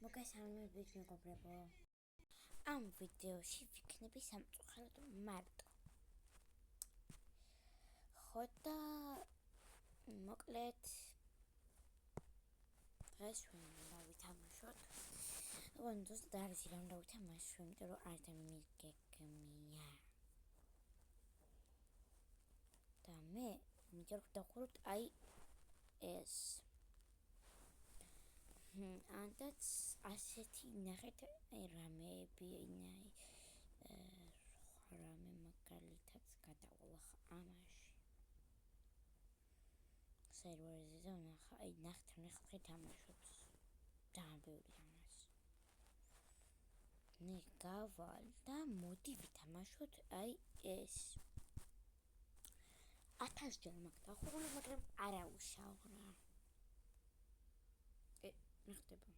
მოგესალმებით მეგობრებო. ამ ვიდეოში ვიქნები სამწუხაროდ მარტო. ხო და მოკლედ დღეს უნდა ვითამაშოთ. ზუსტად არ იცი რამ დავითამაშო, იმიტომ რომ არ დამიგეგმია. და მე მინდა რომ დავხუროთ ეს. ანდაც ასეთი ნახეთ რამეები რამე მაგალითად გადავალახ ამაში სერვერზე და ნახეთ თამაშობთ ძალიან ბევრი ამას ნე გავალ და მოდი ვითამაშოთ ეს 1000 ჯერ მაგ დახურული მაგრამ არა უშავ რა ნახდება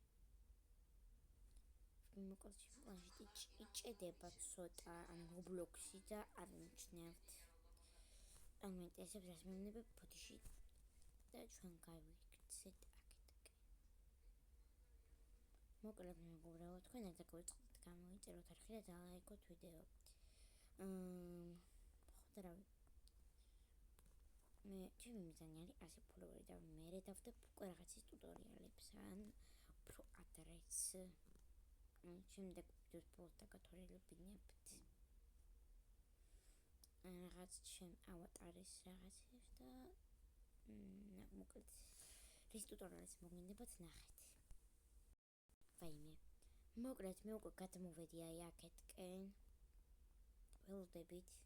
მოკლედ პლანშეტი იჭედება ცოტა ან რობლოქსი და არ მიჩნევთ ამენტესებს რას მეუბნები ფოტოში და ჩვენ გავიქცეთ აქეთ მოკლედ მეგობრებო თქვენ არ დაგვიწყდით გამოიწეროთ არხი და დალაიქოთ ვიდეო ხო და რავი მე ჩემი მიზანი არის 100 ფოლოვერი და მე დავდებ უკვე რაღაცის ტუტორიალებს ან უფრო ადრეც შემდეგ ვიდეოს ბოლოს დაგათვალიერებინებთ რაღაც ჩემ ავატარის რაღაცებს და მოკლედ რის ტუტორიალს მოგინდებათ ნახეთ ვაიმე მოკლედ მე უკვე გადმოვედი აქეთკენ ველოდებით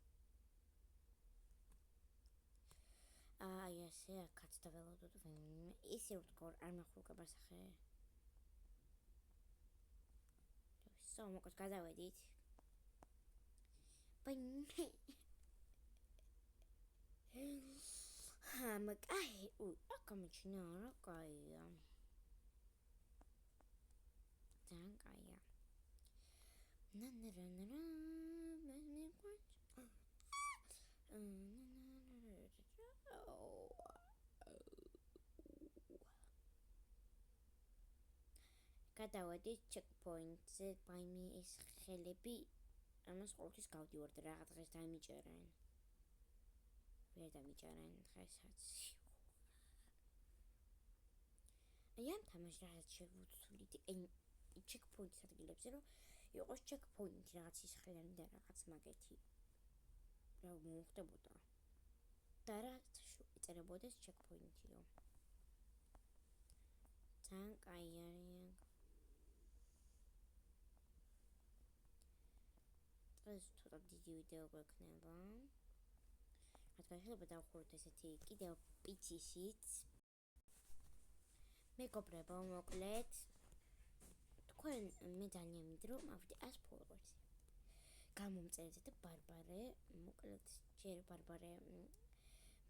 ესე აქაც დაველოდოთ ისე ვთქვა არ მახულგაბასახე მოკლედ გადავედით მაგაი აკამჩინა რა კაია ძალიან კაია გადავედით ჩეკპოინტზე ვაიმე ეს ხელები ამას ყოველთვის გავდივართ რაღაც დღეს დამიჭერენ ვერ დამიჭერენ დღესაც ამ თამაშს რაღაც შევუცვლით ჩეკპოინტის ადგილებზე რომ იყოს ჩეკპოინტი რაღაც ისხლიანი და რაღაც მაგეთი რა მოხდებოდა და რაც ეწერებოდეს ჩეკპოინტიო ძალიან კაი არის ეს ცოტა დიდი ვიდეო გვექნება რადგან შეიძლება დავხუროთ ესეთი კიდევ პიცისიც მეგობრებო მოკლედ თქვენ მე ძალიან მინდა რომ ავიდე 100 ფოლოვერს გამომწერეთ და ბარბარე მოკლედ ჯერ ბარბარე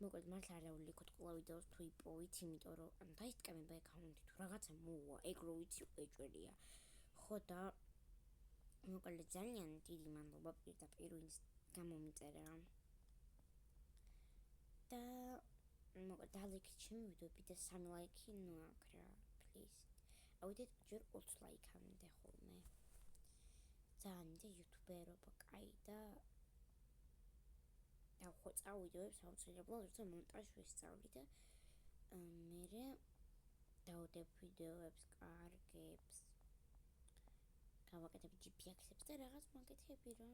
მოკლედ მართლა არ დავლიქოთ ყველა ვიდეოს თუ იპოვით იმიტომ რომ ან დაისკამება აკაუნტი თუ რაღაცა მოვა ეგ რო ვიცი ეჭვერია ხო და მოკლედ ძალიან დიდი მადლობა პირდაპირ ვინც გამომიწერა და მოკლედ დალაიქეთ ჩემი ვიდეოები და 3 ლაიქი ნოაქ რა პლიზ ავიდეთ ჯერ 20 ლაიქამდე ხოლმე ძალიან და იუთუბერობა კაი და დავხოწავ ვიდეოებს აუცილებლად როცა მონტაჟს ვისწავლი და მერე დავდებ ვიდეოებს კარგებს გავაკეთებ GPX-ებს და რაღაც მაგეთები რა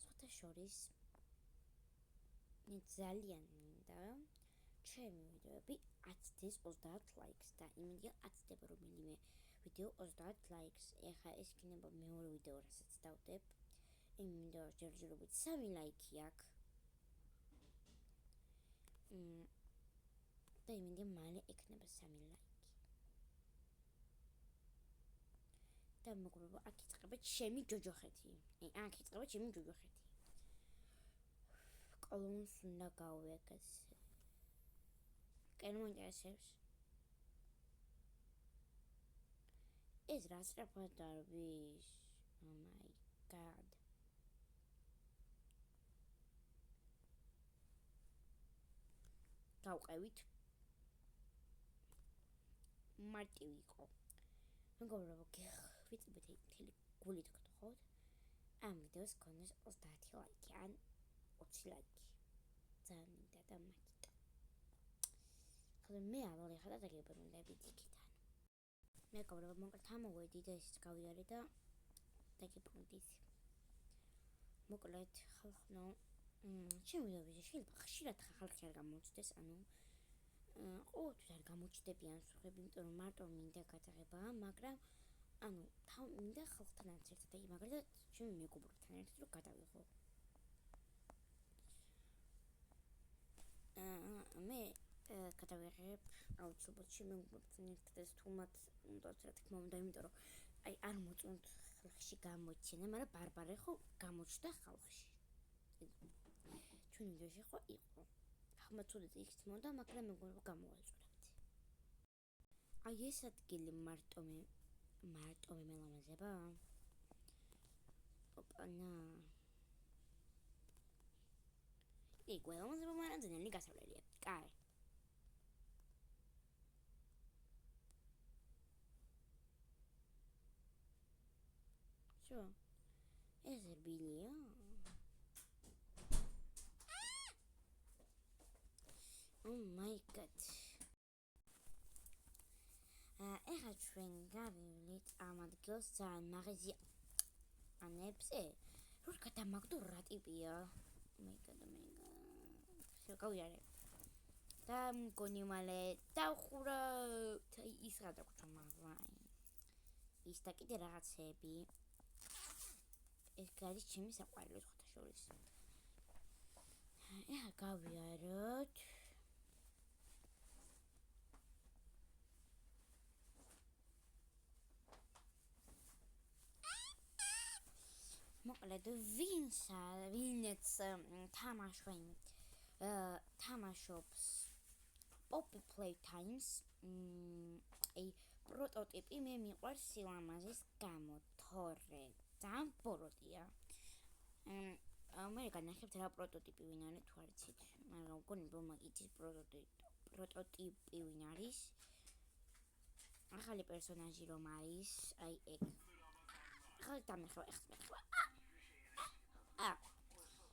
სხვათა შორის მე ძალიან მინდა ჩემი ვიდეოები 10-დეს 30 ლაიქს და იმედია 10-დება რომელიმე ვიდეო 30 ლაიქს ეხა ეს იქნება მეორე ვიდეო რასაც დავდებ იმ ვიდეოს ჯერჯერობით 3 ლაიქი აქვს და იმედია მალე ექნება 3 ლაიქი და მეგობრებო აქ იწყება ჩემი ჯოჯოხეთი აქ იწყება ჩემი ჯოჯოხეთი კლონს უნდა გავეკეთე კენ მოინტერესებს ეს რა სწრაფად დარბის oh my god გავყევით მარტივი იყო. მეგობრებო, ვიწებეთ მთელი გულით გთხოვთ, ამ ვიდეოს გქონდეს 30 ლაიქი ან 20 ლაიქი. ძალიან მინდა და მაგიტო. ხოლო მე ავალიხარ და დაგიბრუნდებით იქიდან. მეგობრებო, მოკლედ ამოვედით, ესეც გავიარე და დაგიბრუნდით. მოკლედ, ხალხო, ჩემი ვიდეოებში შეიძლება ხშირად ხალხი არ გამოჩნდეს, ყოველთვის არ გამოჩნდებიან სხვები, იმიტომ რომ მარტო მინდა გადაღება, მაგრამ მინდა ხალხთანაც ერთად, მაგალითად, ჩემი მეგობრებთან ერთად რომ გადავიღო. მე გადავიღებ აუცილებლად ჩემი მეგობრებთან ერთად, თუ მათ უნდათ რა თქმა უნდა, იმიტომ რომ არ მოწონთ ხალხში გამოჩენა, მაგრამ ბარბარე ხო გამოჩნდა ხალხში. ჩვენი ვიდეოში ხო იყო. ხმაც უდეთ იქ წმოდა, მაგრამ მეგობრებო გამოვაწყურებთ. ეს ადგილი მარტო მელამაზება? ოპანა. გველამაზება, მაგრამ ძნელი გასავლელია. კაი. შო. ეს რბილია? Oh my god. ეხლა ჩვენ გავივლით ამ ადგილს ძალიან მაღაზია ანებზე. რომ გადამაგდო რა ტიპია? გავიარე. და მგონი მალე დავხურავთ ის რა დაგვრჩა მაგრამ. ის და კიდე რაღაცები. ეს გარის ჩემი საყვარელი სხვათა შორის. ეხლა გავიაროთ. მოკლედ ვინც თამაშობს Poppy Playtimes პროტოტიპი მე მიყვარს სილამაზის გამო, თორე ძალიან ბოროტია. მე განახებთ რა პროტოტიპი ვინ არის თუ არ იცით, მაგრამ მგონი რომ იცის პროტოტიპი ვინ არის. ახალი პერსონაჟი რომ არის, ეგ.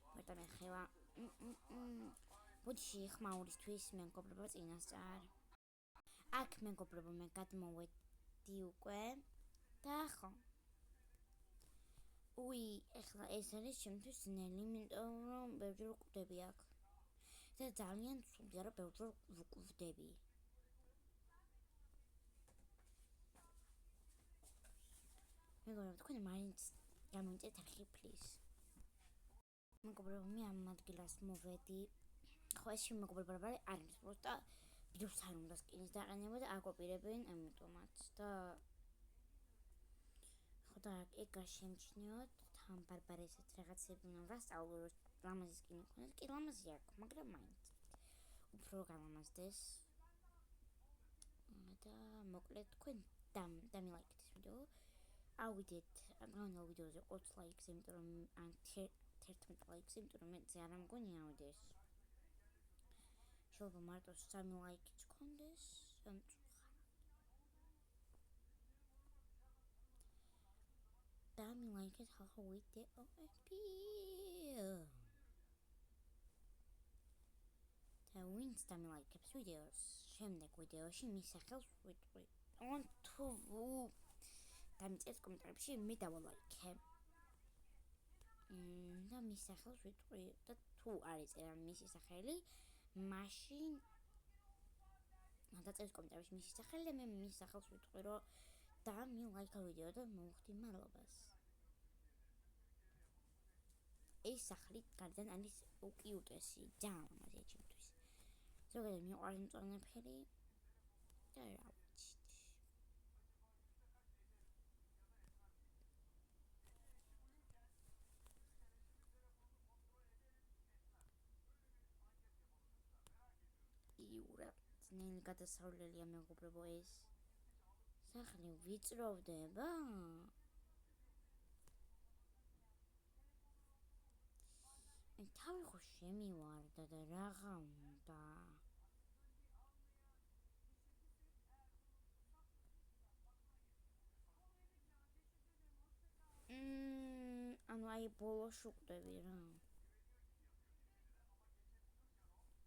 ახლა დამეხება. ბოდიში ხმაურისთვის მეგობრებო წინასწარ. აქ მეგობრებო მე გადმოვედი უკვე და ხო. ეხლა ეს არის ჩემთვის ძნელი, იმიტომ რომ ბევრჯერ ვკვდები აქ. და ძალიან ცუდია რომ ბევრჯერ ვკვდები. მეგობრებო, თქვენ მაინც გამომიწეთ არხი პლის. მეგობრებო, მე ამ ადგილას მოვედი. ხო, ეს მეგობრებო არ არის პროსტა ვიდეოს არ უნდა სკინის დაყენება და აკოპირებენ ამიტომაც და ხო და ეგ გაშემჩნიოთ თან ბარბარესაც რაღაცები უნდა ვასწავლო რომ ლამაზი სკინი ქონდეს. კი ლამაზი აქვს, მაგრამ მაინც უფრო გალამაზდეს. და მოკლედ თქვენ დამილაიქეთ ეს ვიდეო. ავიდეთ ამავე ვიდეოზე 20 ლაიქს, იმიტომ რომ ან 11 ლაიქს, იმიტომ რომ მეც არ ამგონი ავიდეს. შეიძლება მარტო 3 ლაიქიც გქონდეს, დამილაიქეთ ხალხო ვიდეოები. და ვინც დამილაიქებს ვიდეოს, შემდეგ ვიდეოში მის სახელს ვიტყვი. თუ დამიწერთ კომენტარებში მე დავალაიქე. და მის სახელს ვიტყვი და თუ არ იწერა მისი სახელი, მაშინ დაწერთ კომენტარებში მისი სახელი და მე მის სახელს ვიტყვი რომ დამილაიქა ვიდეო და მოვხდი მადლობას. ეს სახლი გარედან არის უკიუტესი, ძალიან ლამაზია ჩემთვის. ზოგადად მიყვარს მწვანეფერი და რა ვიცით. ძნელი გადასავლელია მეგობრებო ეს. სახლი ვიწროვდება. თავი ხო შემივარდა და რაღა უნდა. აი ბოლოს უყვდები რა.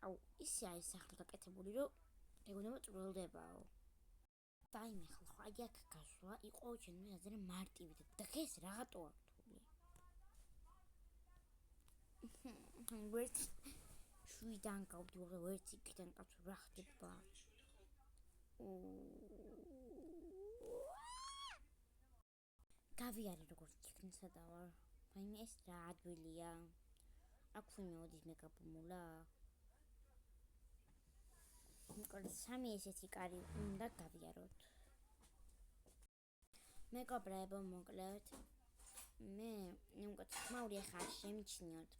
აუ ისე არის სახლი გაკეთებული რომ ეგონება წვრილდებაო. დაიმე ხალხო აი აქ გასვლა იყო ჩემთვის აზრე მარტივი და დღეს რაღაცო რთული. ვერც შვიდან გავდივარ და ვერც იქიდან კაცო რა ხდება. გავიარე როგორც იქნისა და ვარ. მაინც ეს რა ადვილია. აქ ვინმე ოდის მე გაბმულა. მოკლედ სამი ესეთი კარი უნდა გავიაროთ. მეგობრებო მოკლედ მე უკვე ხმაური ახლა შემჩნიოთ.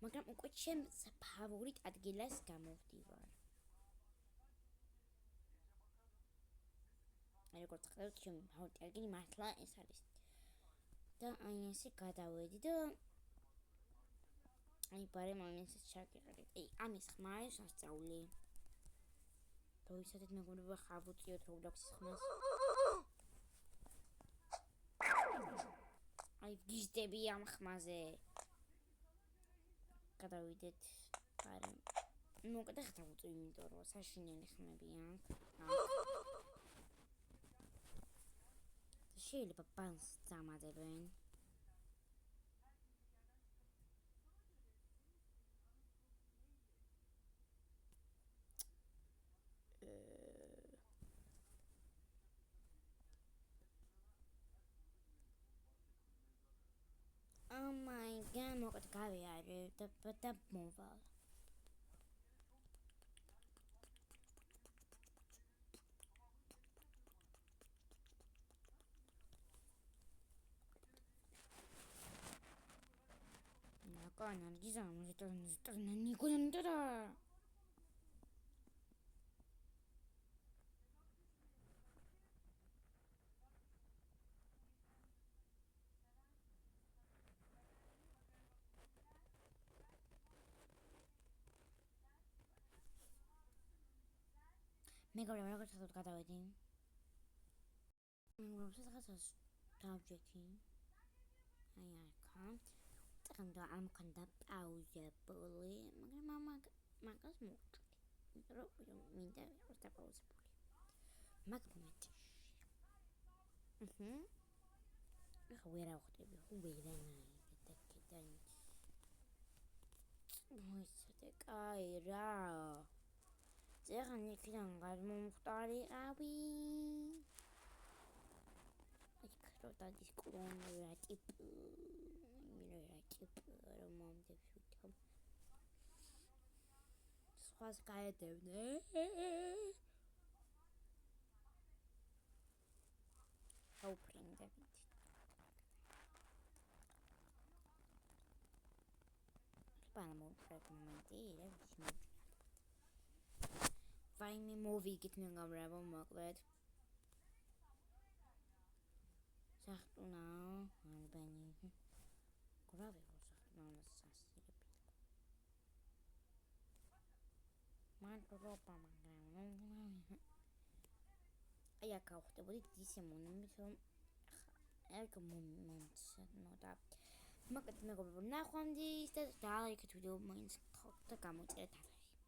მაგრამ უკვე ჩემს ფავორიტ ადგილას გამოვდივარ. აი როგორც ხედავთ ჩემი ფავორიტი ადგილი მართლა ეს არის. და აი ესე გადავედი და აი ბარე მომენტს ჩაგიყრით. აი ამის ხმა არის სასწაული. დავისადეთ მეგობრებო ხარ ვუწიოთ Roblox-ის ხმას. აი გიზდები ამ ხმაზე. გადავიდეთ ბარე. მოკეთე ხარ ვუწი იმიტომ რომ საშინელი ხმები აქ. შეიძლება ბანს წამადებენ. Oh my god, მოკეთ გავიარე და მოვალ. Наконец, дизайн, это никуда не туда. მეგობრებო, როგორც ხარ გადავედი? მეგობრებო, სადღაც დავჯექი. აი აქა. წამდა არ მქონდა პაუზებული, მაგრამ მაგას მოვჭდი. იმიტომ რომ მინდა იყოს დაპაუზებული. მაგ მომენტში. ახლა ვერ ავხდები, ვერანაირად და მოიცადე, კაი რა. ზეღან იქიდან გადმომხტარიყავი. აი ქრო დადის კლონი რა ტიპი. რომ მომდებს ვითომ. სხვას გაედევნე. აუფრინდებით. ბანა მოვფრებ მომენტი, რა ვიცი. ვაიმე მოვიგეთ მეგობრებო მოკლედ. სახტუნა ალბანი. გრავი მოსახტუნას სასირები. მადლობა მაგრამ. აი აქ ავხდებოდით ისე მონიმით რომ ეგ მომცნოდა. მოკლედ მეგობრებო ნახვამდის და დაალაიქეთ ვიდეო მაინც და გამოწერეთ